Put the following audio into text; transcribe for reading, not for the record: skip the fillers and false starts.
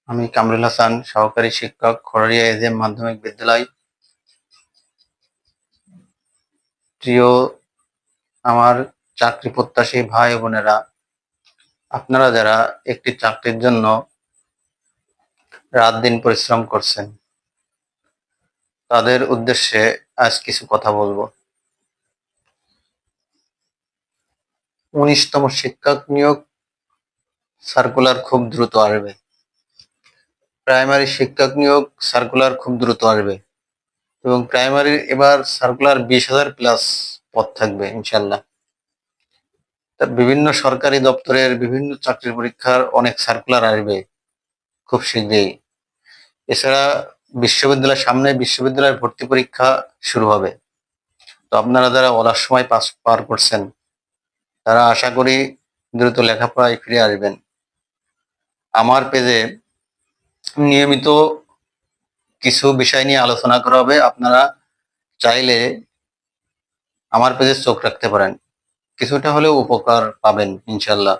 আমি কামরুল হাসান, সহকারী শিক্ষক, খরাড়িয়া এজেএম মাধ্যমিক বিদ্যালয়। প্রিয় আমার চাকরি প্রত্যাশী ভাই ও বোনেরা, আপনারা যারা একটি চাকরির জন্য রাত দিন পরিশ্রম করছেন, তাদের উদ্দেশ্যে আজ কিছু কথা বলবো। ১৯তম শিক্ষক নিয়োগ সার্কুলার খুব দ্রুত আসবে। প্রাইমারি শিক্ষক নিয়োগ সার্কুলার খুব দ্রুত আসবে এবং প্রাইমারির এবার সার্কুলার ২০,০০০ প্লাস পদ থাকবে ইনশাল্লাহ। বিভিন্ন সরকারি দপ্তরের বিভিন্ন চাকরির পরীক্ষার অনেক সার্কুলার আসবে খুব শীঘ্রই। এছাড়া বিশ্ববিদ্যালয়ের ভর্তি পরীক্ষা শুরু হবে। তো আপনারা যারা অলস সময় পার করছেন, তারা আশা করি দ্রুত লেখাপড়ায় ফিরে আসবেন। আমার পেজে নিয়মিত কিছু বিষয় নিয়ে আলোচনা করা হবে। আপনারা চাইলে আমার পেজে চোখ রাখতে পারেন, কিছুটা হলেও উপকার পাবেন ইনশাল্লাহ।